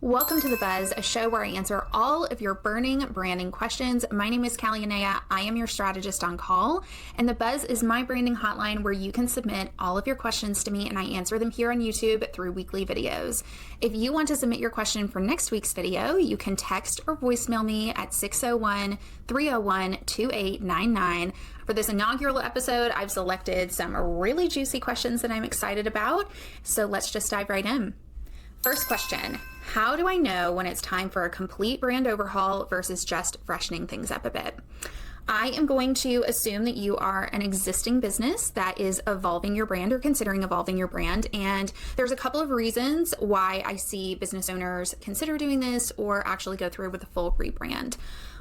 Welcome to The Buzz, a show where I answer all of your burning branding questions. My name is Callie. I am your strategist on call, and The Buzz is my branding hotline where you can submit all of your questions to me and I answer them here on YouTube through weekly videos. If you want to submit your question for next week's video, you can text or voicemail me at 601-301-2899. For this inaugural episode, I've selected some really juicy questions that I'm excited about, so let's just dive right in. First question, how do I know when it's time for a complete brand overhaul versus just freshening things up a bit? I am going to assume that you are an existing business that is evolving your brand or considering evolving your brand. And there's a couple of reasons why I see business owners consider doing this or actually go through with a full rebrand.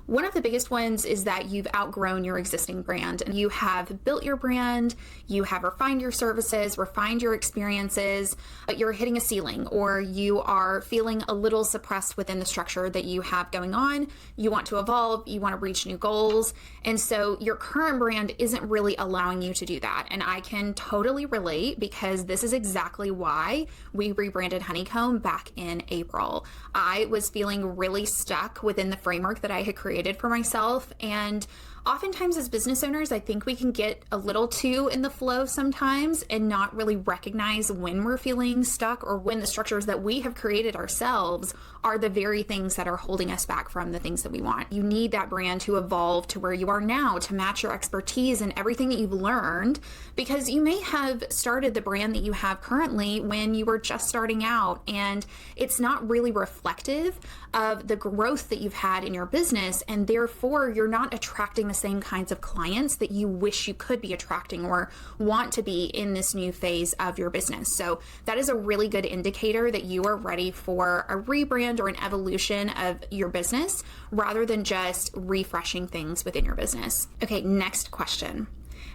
One of the biggest ones is that you've outgrown your existing brand and you have built your brand, you have refined your services, refined your experiences, but you're hitting a ceiling or you are feeling a little suppressed within the structure that you have going on. You want to evolve, you want to reach new goals. And so your current brand isn't really allowing you to do that. And I can totally relate because this is exactly why we rebranded Honeycomb back in April. I was feeling really stuck within the framework that I had created for myself, and oftentimes as business owners, I think we can get a little too in the flow sometimes and not really recognize when we're feeling stuck or when the structures that we have created ourselves are the very things that are holding us back from the things that we want. You need that brand to evolve to where you are now to match your expertise and everything that you've learned, because you may have started the brand that you have currently when you were just starting out and it's not really reflective of the growth that you've had in your business, and therefore you're not attracting the same kinds of clients that you wish you could be attracting or want to be in this new phase of your business. So that is a really good indicator that you are ready for a rebrand or an evolution of your business rather than just refreshing things within your business. Okay, next question.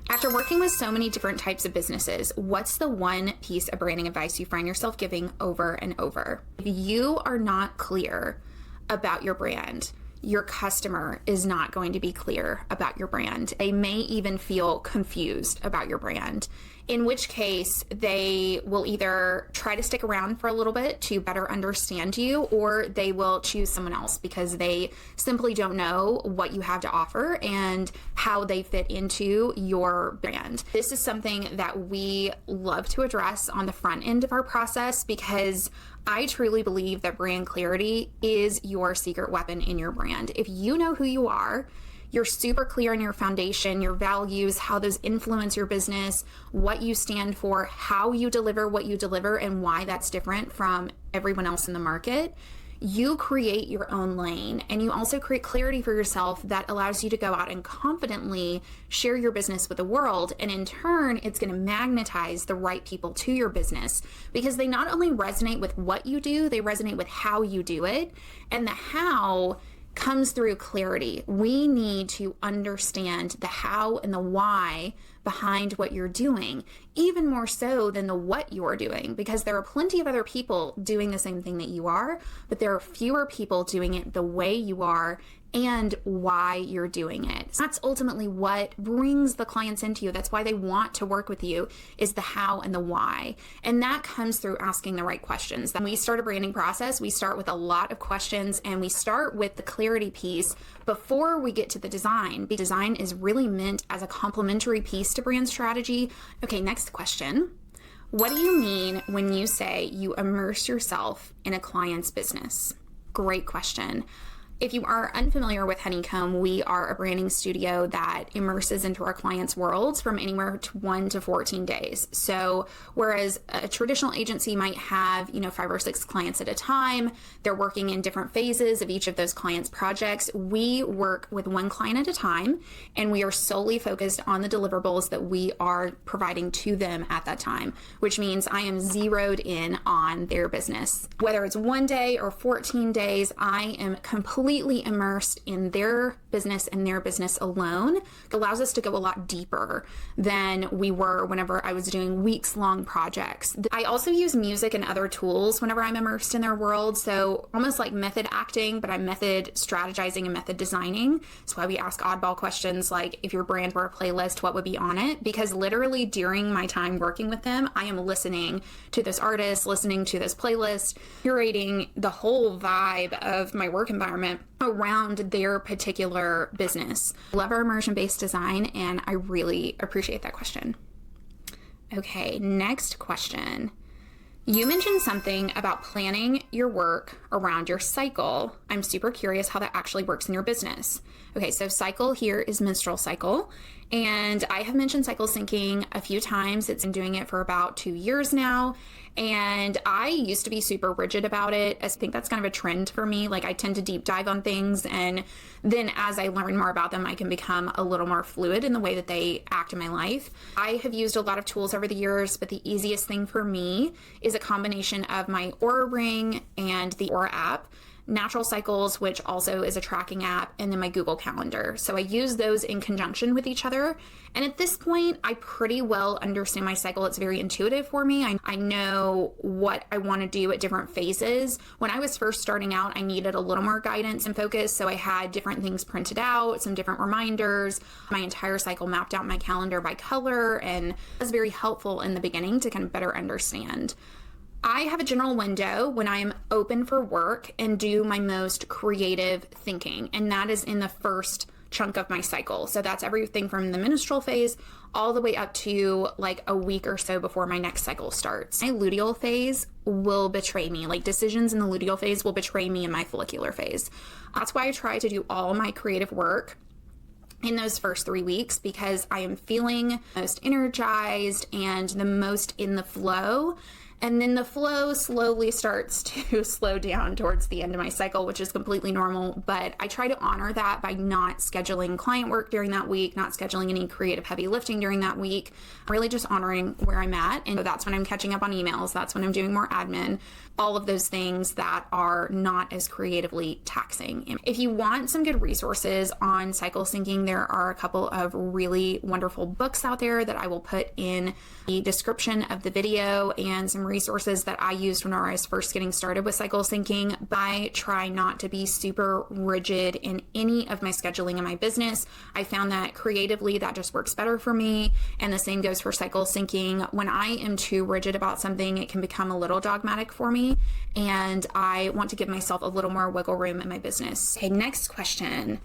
After working with so many different types of businesses, what's the one piece of branding advice you find yourself giving over and over? If you are not clear about your brand, your customer is not going to be clear about your brand. They may even feel confused about your brand, in which case they will either try to stick around for a little bit to better understand you, or they will choose someone else because they simply don't know what you have to offer and how they fit into your brand. This is something that we love to address on the front end of our process because I truly believe that brand clarity is your secret weapon in your brand. If you know who you are, you're super clear on your foundation, your values, how those influence your business, what you stand for, how you deliver what you deliver, and why that's different from everyone else in the market. You create your own lane, and you also create clarity for yourself that allows you to go out and confidently share your business with the world. And in turn, it's going to magnetize the right people to your business because they not only resonate with what you do, they resonate with how you do it. And the how comes through clarity. We need to understand the how and the why behind what you're doing, even more so than the what you're doing, because there are plenty of other people doing the same thing that you are, but there are fewer people doing it the way you are and why you're doing it. So that's ultimately what brings the clients into you. That's why they want to work with you, is the how and the why. And that comes through asking the right questions. When we start a branding process, we start with a lot of questions and we start with the clarity piece before we get to the design. Because design is really meant as a complementary piece to brand strategy. Okay, next question. What do you mean when you say you immerse yourself in a client's business? Great question. If you are unfamiliar with Honeycomb, we are a branding studio that immerses into our clients' worlds from anywhere to 1 to 14 days. So whereas a traditional agency might have, 5 or 6 clients at a time, they're working in different phases of each of those clients' projects. We work with one client at a time, and we are solely focused on the deliverables that we are providing to them at that time, which means I am zeroed in on their business. Whether it's 1 day or 14 days, I am completely completely immersed in their business and their business alone. It allows us to go a lot deeper than we were whenever I was doing weeks-long projects. I also use music and other tools whenever I'm immersed in their world, so almost like method acting, but I'm method strategizing and method designing. That's why we ask oddball questions like, if your brand were a playlist, what would be on it? Because literally during my time working with them, I am listening to this artist, listening to this playlist, curating the whole vibe of my work environment around their particular business. Love our immersion-based design, and I really appreciate that question. Okay, next question. You mentioned something about planning your work around your cycle. I'm super curious how that actually works in your business. Okay, so cycle here is menstrual cycle, and I have mentioned cycle syncing a few times. It's been doing it for about 2 years now, and I used to be super rigid about it. I think that's kind of a trend for me. Like, I tend to deep dive on things, and then as I learn more about them, I can become a little more fluid in the way that they act in my life. I have used a lot of tools over the years, but the easiest thing for me is a combination of my Oura Ring and the Oura app, Natural Cycles, which also is a tracking app, and then my Google Calendar. So I use those in conjunction with each other. And at this point, I pretty well understand my cycle. It's very intuitive for me. I know what I want to do at different phases. When I was first starting out, I needed a little more guidance and focus. So I had different things printed out, some different reminders, my entire cycle mapped out in my calendar by color, and it was very helpful in the beginning to kind of better understand. I have a general window when I am open for work and do my most creative thinking, and that is in the first chunk of my cycle. So that's everything from the menstrual phase all the way up to like a week or so before my next cycle starts. My luteal phase will betray me. Like, decisions in the luteal phase will betray me in my follicular phase. That's why I try to do all my creative work in those first 3 weeks, because I am feeling most energized and the most in the flow. And then the flow slowly starts to slow down towards the end of my cycle, which is completely normal. But I try to honor that by not scheduling client work during that week, not scheduling any creative heavy lifting during that week, really just honoring where I'm at. And so that's when I'm catching up on emails. That's when I'm doing more admin, all of those things that are not as creatively taxing. If you want some good resources on cycle syncing, there are a couple of really wonderful books out there that I will put in the description of the video, and some resources that I used when I was first getting started with cycle syncing. But I try not to be super rigid in any of my scheduling in my business. I found that creatively that just works better for me, and the same goes for cycle syncing. When I am too rigid about something, it can become a little dogmatic for me, and I want to give myself a little more wiggle room in my business. Okay, next question.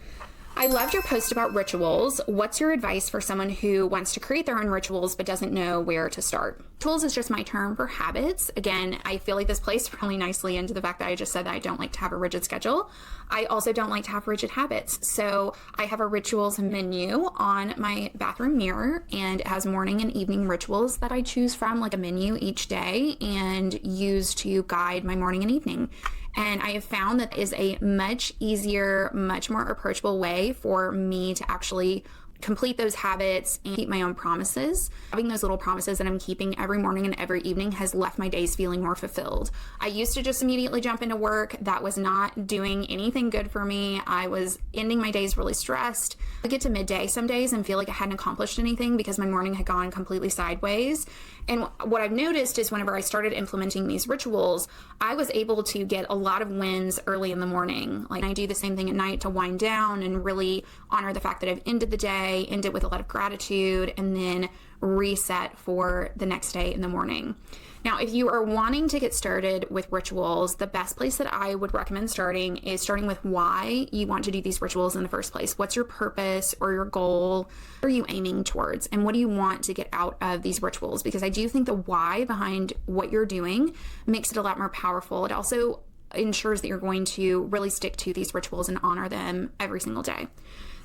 I loved your post about rituals. What's your advice for someone who wants to create their own rituals but doesn't know where to start? Rituals is just my term for habits. Again, I feel like this plays really nicely into the fact that I just said that I don't like to have a rigid schedule. I also don't like to have rigid habits. So I have a rituals menu on my bathroom mirror, and it has morning and evening rituals that I choose from, like a menu each day, and use to guide my morning and evening. And I have found that is a much easier, much more approachable way for me to actually complete those habits and keep my own promises. Having those little promises that I'm keeping every morning and every evening has left my days feeling more fulfilled. I used to just immediately jump into work. That was not doing anything good for me. I was ending my days really stressed. I get to midday some days and feel like I hadn't accomplished anything because my morning had gone completely sideways. And what I've noticed is whenever I started implementing these rituals, I was able to get a lot of wins early in the morning. Like, I do the same thing at night to wind down and really honor the fact that I've ended the day, end it with a lot of gratitude, and then reset for the next day in the morning. Now, if you are wanting to get started with rituals, the best place that I would recommend starting is starting with why you want to do these rituals in the first place. What's your purpose or your goal? What are you aiming towards? And what do you want to get out of these rituals? Because I do think the why behind what you're doing makes it a lot more powerful. It also ensures that you're going to really stick to these rituals and honor them every single day.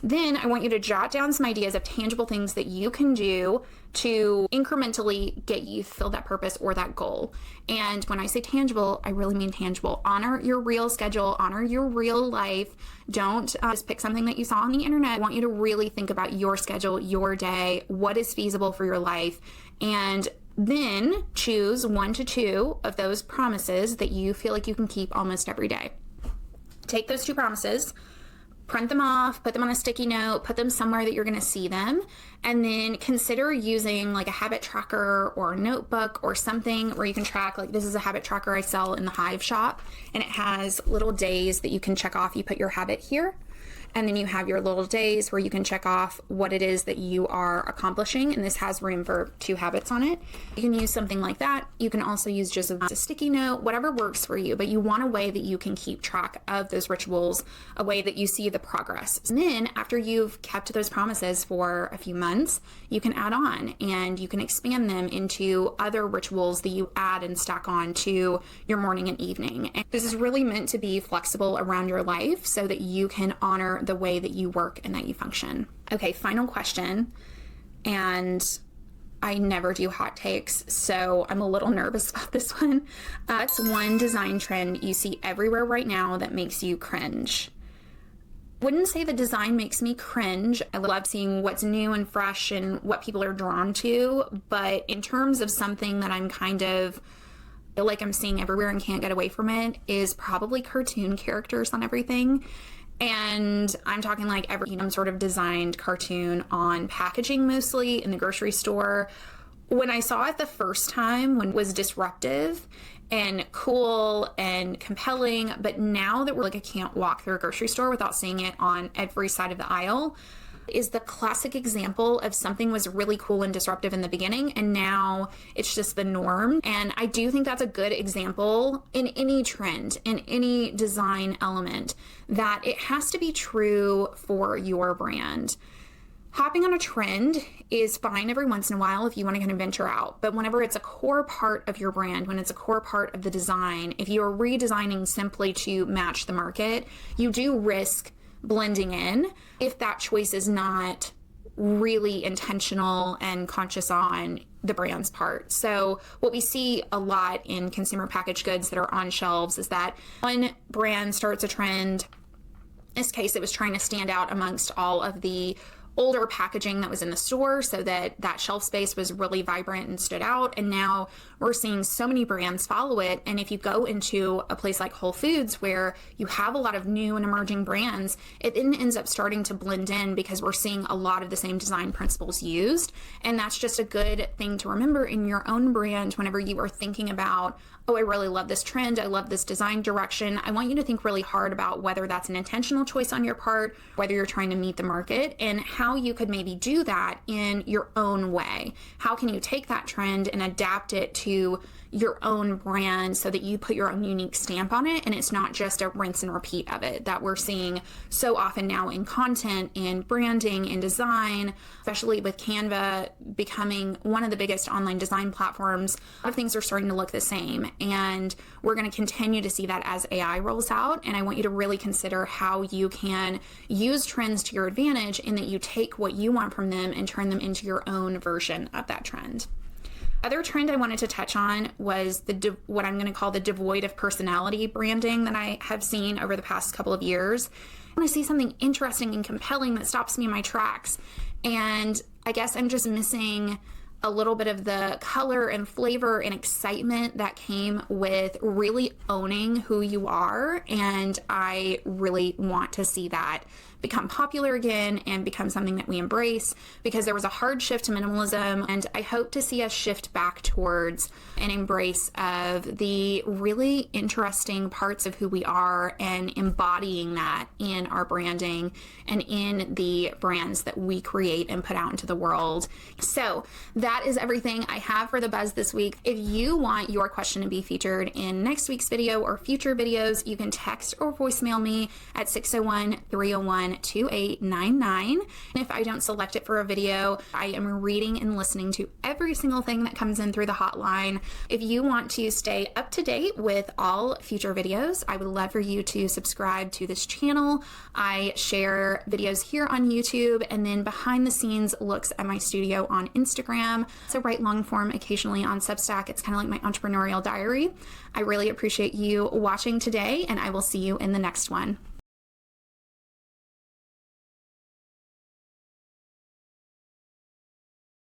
Then I want you to jot down some ideas of tangible things that you can do to incrementally get you to fulfill that purpose or that goal. And when I say tangible, I really mean tangible. Honor your real schedule, honor your real life. Don't just pick something that you saw on the internet. I want you to really think about your schedule, your day, what is feasible for your life, and then choose 1 to 2 of those promises that you feel like you can keep almost every day. take those 2 promises, print them off, put them on a sticky note, put them somewhere that you're going to see them, and then consider using like a habit tracker or a notebook or something where you can track, like this is a habit tracker I sell in the Hive shop, and it has little days that you can check off. You put your habit here, and then you have your little days where you can check off what it is that you are accomplishing, and this has room for 2 habits on it. You can use something like that. You can also use just a sticky note, whatever works for you, but you want a way that you can keep track of those rituals, a way that you see the progress. And then after you've kept those promises for a few months, you can add on and you can expand them into other rituals that you add and stack on to your morning and evening. And this is really meant to be flexible around your life so that you can honor the way that you work and that you function. Okay, final question. And I never do hot takes, so I'm a little nervous about this one. What's one design trend you see everywhere right now that makes you cringe? Wouldn't say the design makes me cringe. I love seeing what's new and fresh and what people are drawn to. But in terms of something that I'm kind of feel like I'm seeing everywhere and can't get away from it, is probably cartoon characters on everything. And I'm talking like every sort of designed cartoon on packaging, mostly in the grocery store. When I saw it the first time, when it was disruptive and cool and compelling, but now that we're like, I can't walk through a grocery store without seeing it on every side of the aisle, is the classic example of something was really cool and disruptive in the beginning, and now it's just the norm. And I do think that's a good example in any trend, in any design element, that it has to be true for your brand. Hopping on a trend is fine every once in a while if you want to kind of venture out, but whenever it's a core part of your brand, when it's a core part of the design, if you're redesigning simply to match the market, you do risk blending in if that choice is not really intentional and conscious on the brand's part. So what we see a lot in consumer packaged goods that are on shelves is that one brand starts a trend. In this case, it was trying to stand out amongst all of the older packaging that was in the store so that that shelf space was really vibrant and stood out. And now we're seeing so many brands follow it. And if you go into a place like Whole Foods where you have a lot of new and emerging brands, it then ends up starting to blend in because we're seeing a lot of the same design principles used. And that's just a good thing to remember in your own brand whenever you are thinking about, oh, I really love this trend, I love this design direction. I want you to think really hard about whether that's an intentional choice on your part, whether you're trying to meet the market, and how you could maybe do that in your own way. How can you take that trend and adapt it to your own brand so that you put your own unique stamp on it and it's not just a rinse and repeat of it that we're seeing so often now in content, in branding, in design, especially with Canva becoming one of the biggest online design platforms. A lot of things are starting to look the same, and we're going to continue to see that as AI rolls out. And I want you to really consider how you can use trends to your advantage in that you take what you want from them and turn them into your own version of that trend. Other trend I wanted to touch on was what I'm going to call the devoid of personality branding that I have seen over the past couple of years. When I see something interesting and compelling that stops me in my tracks, and I guess I'm just missing a little bit of the color and flavor and excitement that came with really owning who you are. And I really want to see that become popular again and become something that we embrace, because there was a hard shift to minimalism, and I hope to see us shift back towards an embrace of the really interesting parts of who we are and embodying that in our branding and in the brands that we create and put out into the world. So that is everything I have for the Buzz this week. If you want your question to be featured in next week's video or future videos, you can text or voicemail me at 601-301-2899. And if I don't select it for a video, I am reading and listening to every single thing that comes in through the hotline. If you want to stay up to date with all future videos, I would love for you to subscribe to this channel. I share videos here on YouTube and then behind the scenes looks at my studio on Instagram. So write long form occasionally on Substack. It's kind of like my entrepreneurial diary. I really appreciate you watching today, and I will see you in the next one.